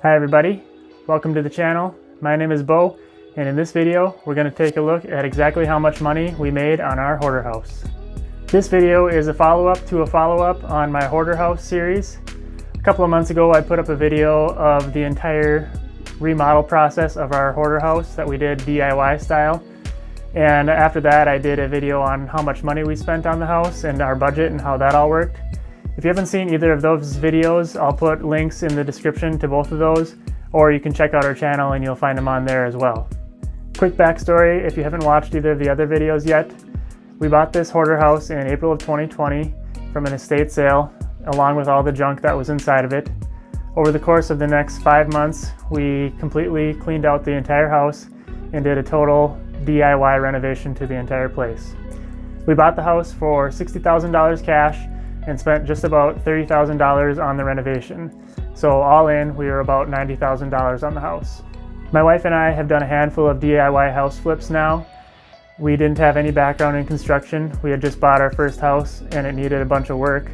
Hi everybody, welcome to the channel. My name is Bo, and in this video we're going to take a look at exactly how much money we made on our hoarder house. This video is a follow-up to a follow-up on my hoarder house series. A couple of months ago I put up a video of the entire remodel process of our hoarder house that we did DIY style, and after that I did a video on how much money we spent on the house and our budget and how that all worked. If you haven't seen either of those videos, I'll put links in the description to both of those, or you can check out our channel and you'll find them on there as well. Quick backstory, if you haven't watched either of the other videos yet, we bought this hoarder house in April of 2020 from an estate sale, along with all the junk that was inside of it. Over the course of the next 5 months, we completely cleaned out the entire house and did a total DIY renovation to the entire place. We bought the house for $60,000 cash and spent just about $30,000 on the renovation. So all in, we were about $90,000 on the house. My wife and I have done a handful of DIY house flips now. We didn't have any background in construction. We had just bought our first house and it needed a bunch of work.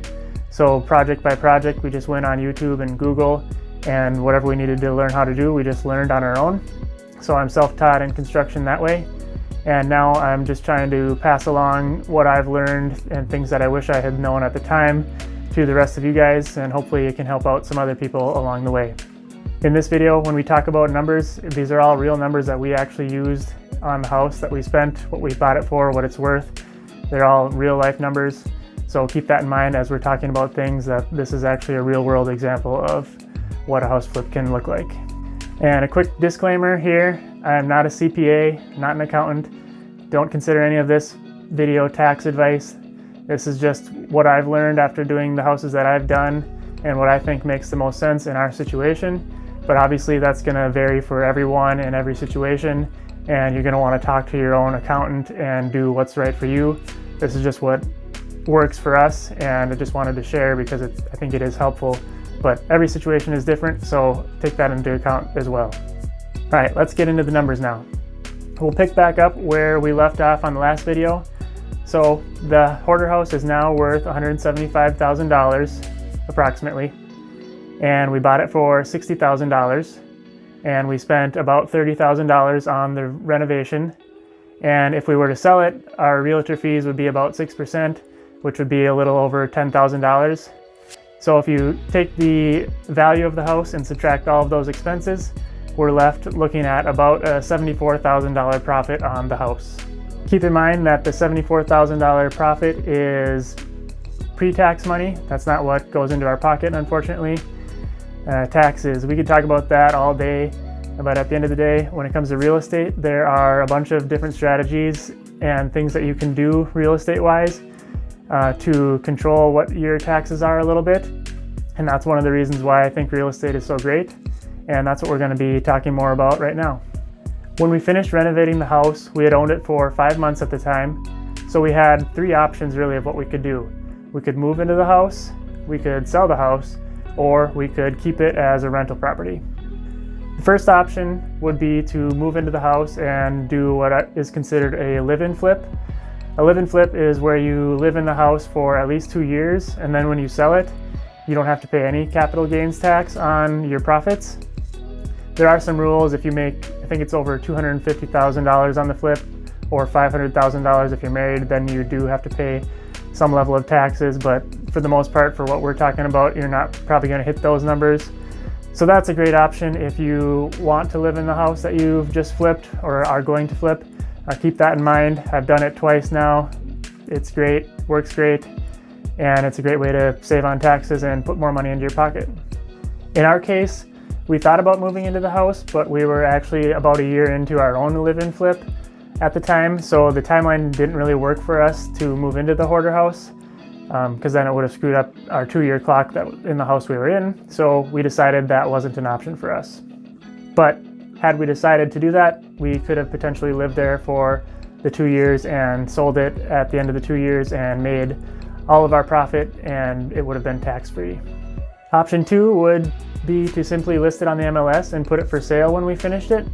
So project by project, we just went on YouTube and Google, and whatever we needed to learn how to do, we just learned on our own. So I'm self-taught in construction that way. And now I'm just trying to pass along what I've learned and things that I wish I had known at the time to the rest of you guys, and hopefully it can help out some other people along the way. In this video, when we talk about numbers, these are all real numbers that we actually used on the house that we spent, what we bought it for, what it's worth. They're all real life numbers. So keep that in mind as we're talking about things, that this is actually a real world example of what a house flip can look like. And a quick disclaimer here, I am not a CPA, not an accountant. Don't consider any of this video tax advice. This is just what I've learned after doing the houses that I've done and what I think makes the most sense in our situation. But obviously that's going to vary for everyone in every situation, and you're going to want to talk to your own accountant and do what's right for you. This is just what works for us, and I just wanted to share because I think it is helpful. But every situation is different, so take that into account as well. All right, let's get into the numbers now. We'll pick back up where we left off on the last video. So the hoarder house is now worth $175,000 approximately, and we bought it for $60,000, and we spent about $30,000 on the renovation. And if we were to sell it, our realtor fees would be about 6%, which would be a little over $10,000. So if you take the value of the house and subtract all of those expenses, we're left looking at about a $74,000 profit on the house. Keep in mind that the $74,000 profit is pre-tax money. That's not what goes into our pocket, unfortunately. Taxes, we could talk about that all day, but at the end of the day, when it comes to real estate, there are a bunch of different strategies and things that you can do real estate-wise to control what your taxes are a little bit. And that's one of the reasons why I think real estate is so great. And that's what we're going to be talking more about right now. When we finished renovating the house, we had owned it for 5 months at the time. So we had 3 options really of what we could do. We could move into the house, we could sell the house, or we could keep it as a rental property. The first option would be to move into the house and do what is considered a live-in flip. A live-in flip is where you live in the house for at least 2 years, and then when you sell it, you don't have to pay any capital gains tax on your profits. There are some rules. If you make, I think it's over $250,000 on the flip, or $500,000 if you're married, then you do have to pay some level of taxes, but for the most part, for what we're talking about, you're not probably going to hit those numbers. So that's a great option if you want to live in the house that you've just flipped or are going to flip. Keep that in mind. I've done it twice now. It's great, works great, and it's a great way to save on taxes and put more money into your pocket. In our case, we thought about moving into the house, but we were actually about a year into our own live-in flip at the time, so the timeline didn't really work for us to move into the hoarder house, because then it would have screwed up our 2-year clock that in the house we were in, so we decided that wasn't an option for us. But had we decided to do that, we could have potentially lived there for the 2 years and sold it at the end of the 2 years and made all of our profit, and it would have been tax-free. Option 2 would be to simply list it on the MLS and put it for sale when we finished it.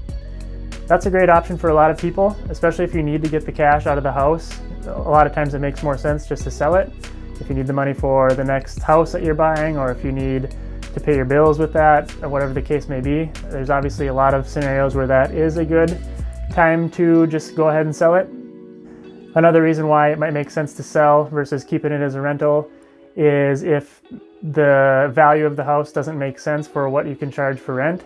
That's a great option for a lot of people, especially if you need to get the cash out of the house. A lot of times it makes more sense just to sell it. If you need the money for the next house that you're buying, or if you need to pay your bills with that, or whatever the case may be. There's obviously a lot of scenarios where that is a good time to just go ahead and sell it. Another reason why it might make sense to sell versus keeping it as a rental is if the value of the house doesn't make sense for what you can charge for rent.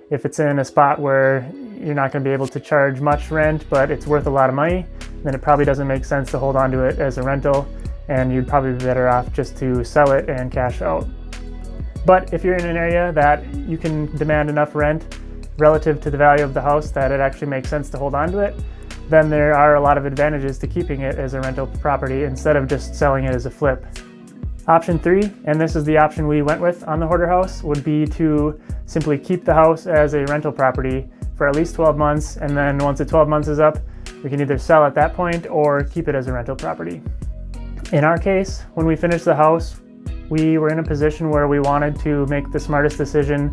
If it's in a spot where you're not going to be able to charge much rent, but it's worth a lot of money, then it probably doesn't make sense to hold on to it as a rental, and you'd probably be better off just to sell it and cash out. But if you're in an area that you can demand enough rent relative to the value of the house that it actually makes sense to hold on to it, then there are a lot of advantages to keeping it as a rental property instead of just selling it as a flip. Option 3, and this is the option we went with on the hoarder house, would be to simply keep the house as a rental property for at least 12 months, and then once the 12 months is up, we can either sell at that point or keep it as a rental property. In our case, when we finished the house, we were in a position where we wanted to make the smartest decision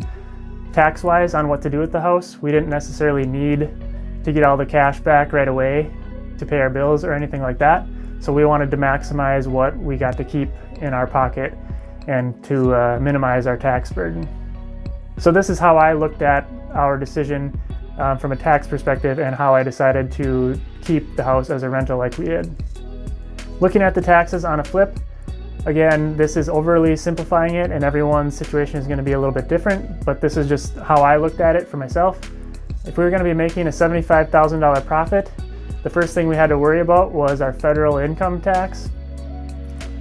tax-wise on what to do with the house. We didn't necessarily need to get all the cash back right away to pay our bills or anything like that. So we wanted to maximize what we got to keep in our pocket and to minimize our tax burden. So this is how I looked at our decision from a tax perspective and how I decided to keep the house as a rental like we did. Looking at the taxes on a flip, again, this is overly simplifying it and everyone's situation is going to be a little bit different, but this is just how I looked at it for myself. If we were going to be making a $75,000 profit, the first thing we had to worry about was our federal income tax.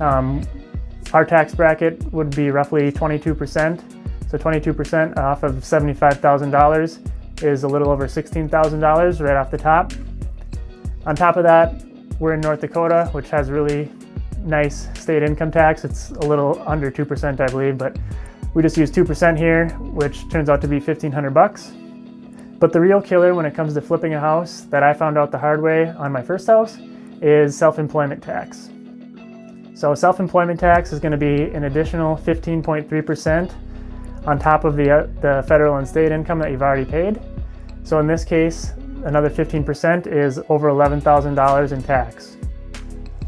Our tax bracket would be roughly 22%. So 22% off of $75,000 is a little over $16,000 right off the top. On top of that, we're in North Dakota, which has really nice state income tax. It's a little under 2%, I believe, but we just use 2% here, which turns out to be $1,500. But the real killer when it comes to flipping a house that I found out the hard way on my first house is self-employment tax. So self-employment tax is going to be an additional 15.3% on top of the federal and state income that you've already paid. So in this case, another 15% is over $11,000 in tax.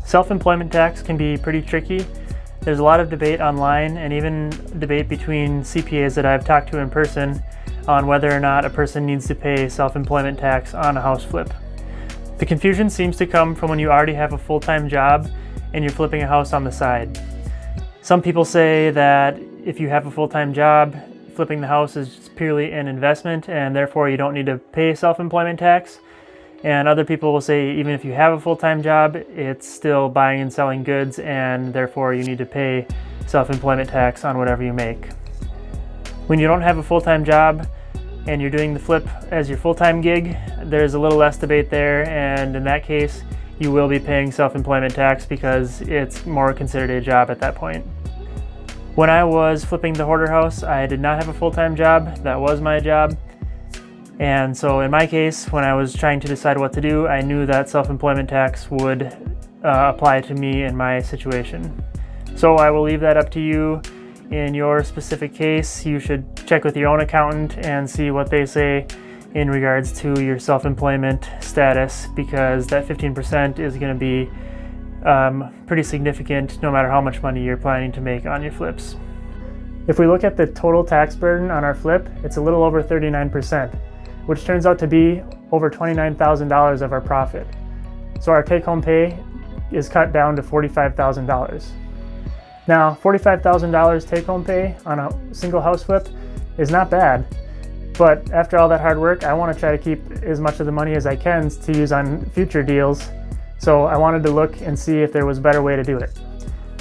Self-employment tax can be pretty tricky. There's a lot of debate online and even debate between CPAs that I've talked to in person on whether or not a person needs to pay self-employment tax on a house flip. The confusion seems to come from when you already have a full-time job and you're flipping a house on the side. Some people say that if you have a full-time job, flipping the house is purely an investment and therefore you don't need to pay self-employment tax. And other people will say even if you have a full-time job, it's still buying and selling goods and therefore you need to pay self-employment tax on whatever you make. When you don't have a full-time job and you're doing the flip as your full-time gig, there's a little less debate there, and in that case, you will be paying self-employment tax because it's more considered a job at that point. When I was flipping the hoarder house, I did not have a full-time job. That was my job. And so in my case, when I was trying to decide what to do, I knew that self-employment tax would apply to me in my situation. So I will leave that up to you. In your specific case, you should check with your own accountant and see what they say in regards to your self-employment status, because that 15% is going to be pretty significant no matter how much money you're planning to make on your flips. If we look at the total tax burden on our flip, it's a little over 39%, which turns out to be over $29,000 of our profit. So our take-home pay is cut down to $45,000. Now, $45,000 take-home pay on a single house flip is not bad, but after all that hard work, I want to try to keep as much of the money as I can to use on future deals. So I wanted to look and see if there was a better way to do it.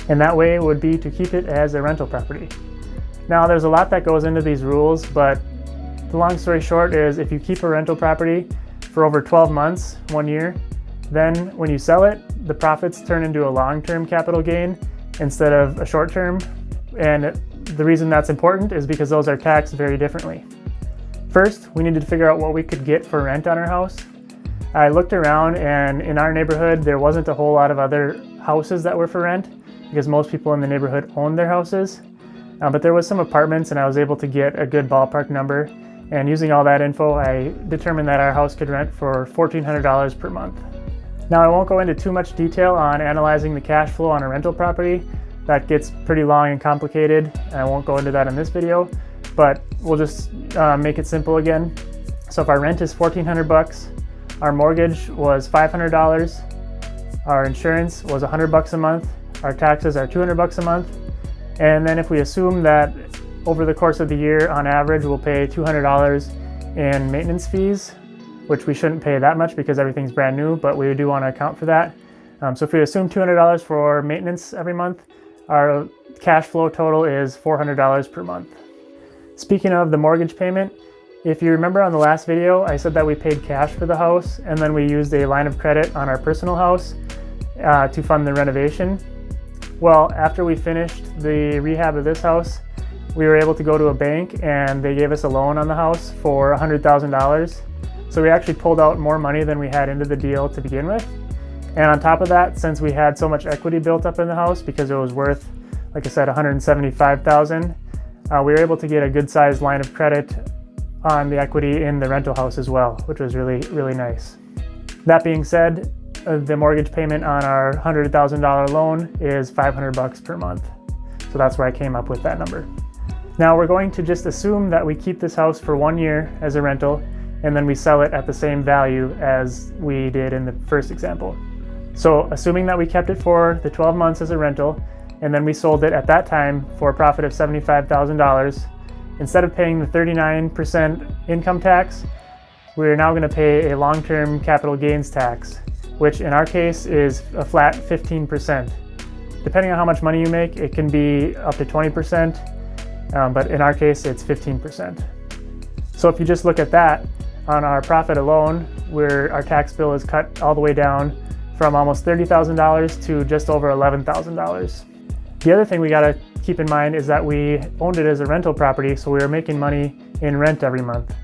And that way would be to keep it as a rental property. Now, there's a lot that goes into these rules, but the long story short is if you keep a rental property for over 12 months, 1 year, then when you sell it, the profits turn into a long-term capital gain instead of a short-term. And the reason that's important is because those are taxed very differently. First, we needed to figure out what we could get for rent on our house. I looked around, and in our neighborhood, there wasn't a whole lot of other houses that were for rent because most people in the neighborhood owned their houses. But there was some apartments, and I was able to get a good ballpark number. And using all that info, I determined that our house could rent for $1,400 per month. Now, I won't go into too much detail on analyzing the cash flow on a rental property, That gets pretty long and complicated, and I won't go into that in this video, but we'll just make it simple again. So if our rent is $1,400, our mortgage was $500, our insurance was $100 a month, our taxes are $200 a month, and then if we assume that over the course of the year, on average, we'll pay $200 in maintenance fees, which we shouldn't pay that much because everything's brand new, but we do want to account for that. So if we assume $200 for maintenance every month, our cash flow total is $400 per month. Speaking of the mortgage payment, if you remember on the last video, I said that we paid cash for the house and then we used a line of credit on our personal house to fund the renovation. Well, after we finished the rehab of this house, we were able to go to a bank and they gave us a loan on the house for $100,000. So we actually pulled out more money than we had into the deal to begin with. And on top of that, since we had so much equity built up in the house because it was worth, like I said, $175,000, we were able to get a good sized line of credit on the equity in the rental house as well, which was really, really nice. That being said, the mortgage payment on our $100,000 loan is $500 per month. So that's where I came up with that number. Now we're going to just assume that we keep this house for 1 year as a rental and then we sell it at the same value as we did in the first example. So assuming that we kept it for the 12 months as a rental and then we sold it at that time for a profit of $75,000, instead of paying the 39% income tax, we're now going to pay a long-term capital gains tax, which in our case is a flat 15%. Depending on how much money you make, it can be up to 20%, but in our case, it's 15%. So if you just look at that, on our profit alone, our tax bill is cut all the way down from almost $30,000 to just over $11,000. The other thing we got to keep in mind is that we owned it as a rental property, so we were making money in rent every month.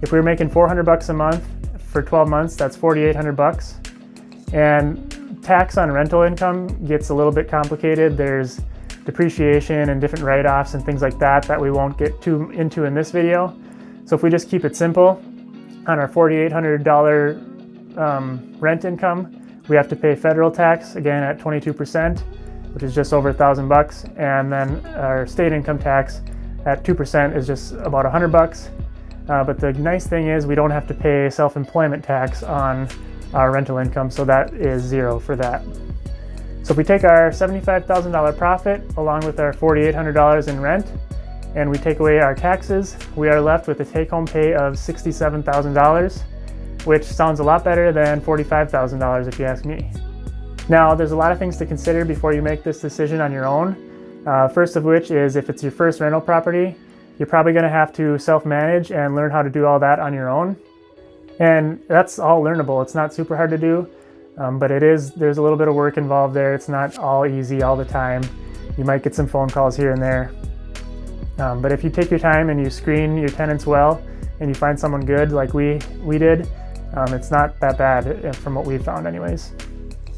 If we were making $400 a month for 12 months, that's $4,800. And tax on rental income gets a little bit complicated. There's depreciation and different write-offs and things like that that we won't get too into in this video. So if we just keep it simple, on our $4,800 rent income, we have to pay federal tax, again at 22%, which is just over $1,000, and then our state income tax at 2% is just about $100. But the nice thing is we don't have to pay self-employment tax on our rental income, so that is zero for that. So if we take our $75,000 profit along with our $4,800 in rent, and we take away our taxes, we are left with a take-home pay of $67,000, which sounds a lot better than $45,000 if you ask me. Now, there's a lot of things to consider before you make this decision on your own. First of which is if it's your first rental property, you're probably going to have to self-manage and learn how to do all that on your own. And that's all learnable. It's not super hard to do, but there's a little bit of work involved there. It's not all easy all the time. You might get some phone calls here and there. But if you take your time and you screen your tenants well and you find someone good like we did, it's not that bad from what we've found anyways.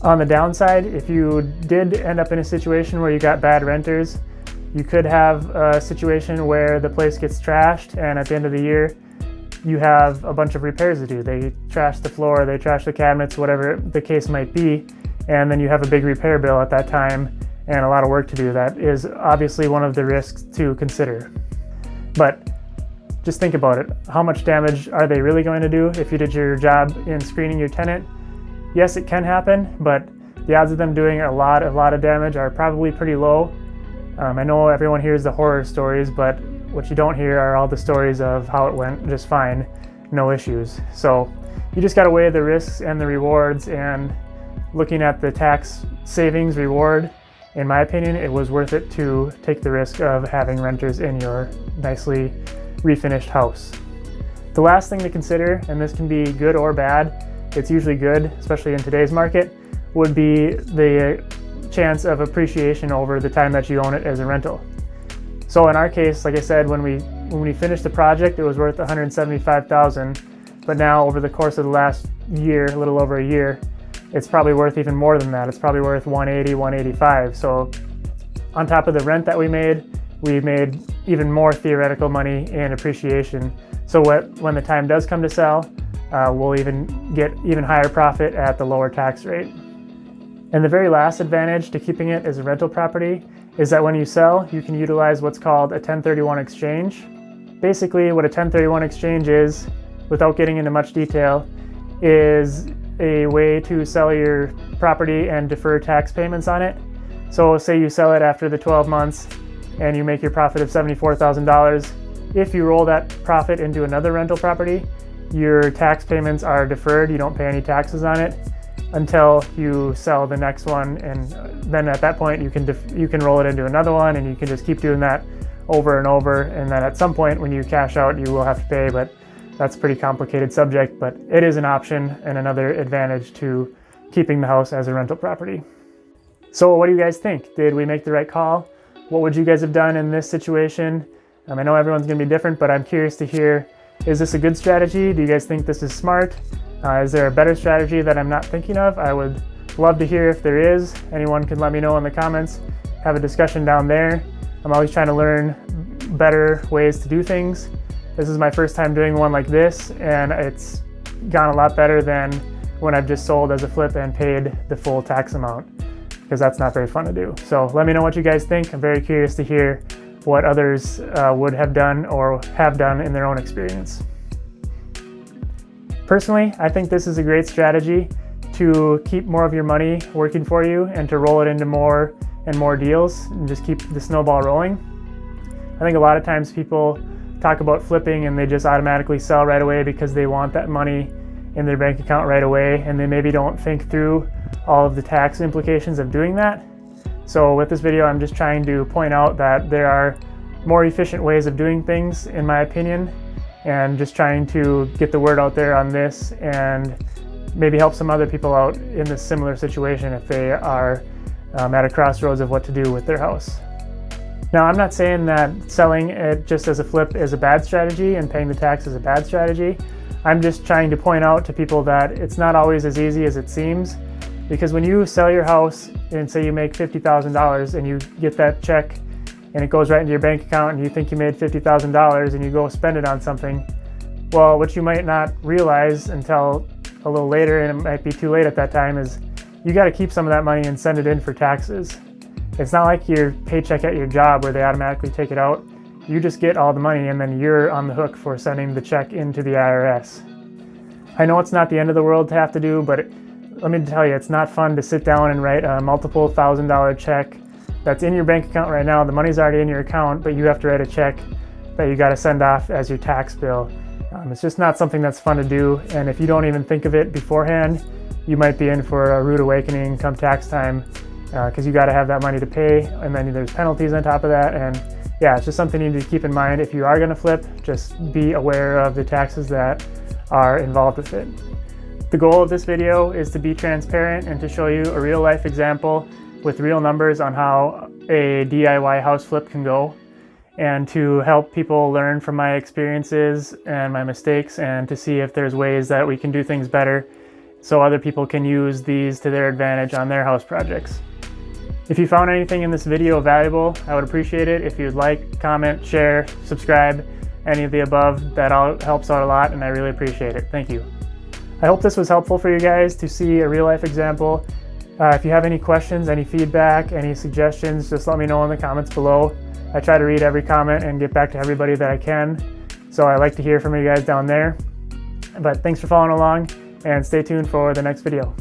On the downside, if you did end up in a situation where you got bad renters, you could have a situation where the place gets trashed and at the end of the year, you have a bunch of repairs to do. They trash the floor, they trash the cabinets, whatever the case might be, and then you have a big repair bill at that time and a lot of work to do. That is obviously one of the risks to consider. But just think about it. How much damage are they really going to do if you did your job in screening your tenant? Yes, it can happen, but the odds of them doing a lot of damage are probably pretty low. I know everyone hears the horror stories, but what you don't hear are all the stories of how it went just fine, no issues. So you just got to weigh the risks and the rewards, and looking at the tax savings reward, in my opinion, it was worth it to take the risk of having renters in your nicely refinished house. The last thing to consider, and this can be good or bad, it's usually good, especially in today's market, would be the chance of appreciation over the time that you own it as a rental. So in our case, like I said, when we finished the project, it was worth $175,000, but now over the course of the last year, a little over a year, it's probably worth even more than that. It's probably worth $180,000, $185,000. So on top of the rent that we made even more theoretical money in appreciation. So when the time does come to sell, we'll even get even higher profit at the lower tax rate. And the very last advantage to keeping it as a rental property is that when you sell, you can utilize what's called a 1031 exchange. Basically, what a 1031 exchange is, without getting into much detail, is a way to sell your property and defer tax payments on it. So say you sell it after the 12 months and you make your profit of $74,000. If you roll that profit into another rental property, your tax payments are deferred. You don't pay any taxes on it until you sell the next one, and then at that point you can roll it into another one, and you can just keep doing that over and over. And then at some point when you cash out, you will have to pay, but that's a pretty complicated subject. But it is an option and another advantage to keeping the house as a rental property. So what do you guys think? Did we make the right call? What would you guys have done in this situation? I know everyone's going to be different, but I'm curious to hear, is this a good strategy? Do you guys think this is smart? Is there a better strategy that I'm not thinking of? I would love to hear if there is. Anyone can let me know in the comments. Have a discussion down there. I'm always trying to learn better ways to do things. This is my first time doing one like this, and it's gone a lot better than when I've just sold as a flip and paid the full tax amount, because that's not very fun to do. So let me know what you guys think. I'm very curious to hear what others would have done or have done in their own experience. Personally, I think this is a great strategy to keep more of your money working for you and to roll it into more and more deals and just keep the snowball rolling. I think a lot of times people talk about flipping and they just automatically sell right away because they want that money in their bank account right away, and they maybe don't think through all of the tax implications of doing that. So with this video, I'm just trying to point out that there are more efficient ways of doing things, in my opinion, and just trying to get the word out there on this and maybe help some other people out in this similar situation if they are at a crossroads of what to do with their house. Now, I'm not saying that selling it just as a flip is a bad strategy and paying the tax is a bad strategy. I'm just trying to point out to people that it's not always as easy as it seems, because when you sell your house and say you make $50,000 and you get that check and it goes right into your bank account and you think you made $50,000 and you go spend it on something, well, what you might not realize until a little later, and it might be too late at that time, is you got to keep some of that money and send it in for taxes. It's not like your paycheck at your job where they automatically take it out. You just get all the money and then you're on the hook for sending the check into the IRS. I know it's not the end of the world to have to do, but let me tell you, it's not fun to sit down and write a multiple $1,000 check that's in your bank account right now. The money's already in your account, but you have to write a check that you got to send off as your tax bill. It's just not something that's fun to do, and if you don't even think of it beforehand, you might be in for a rude awakening come tax time, because you got to have that money to pay, and then there's penalties on top of that. And yeah, it's just something you need to keep in mind. If you are going to flip, just be aware of the taxes that are involved with it. The goal of this video is to be transparent and to show you a real life example with real numbers on how a DIY house flip can go, and to help people learn from my experiences and my mistakes, and to see if there's ways that we can do things better so other people can use these to their advantage on their house projects. If you found anything in this video valuable, I would appreciate it if you'd like, comment, share, subscribe, any of the above. That all helps out a lot, and I really appreciate it. Thank you. I hope this was helpful for you guys to see a real life example. If you have any questions, any feedback, any suggestions, just let me know in the comments below. I try to read every comment and get back to everybody that I can. So I like to hear from you guys down there. But thanks for following along, and stay tuned for the next video.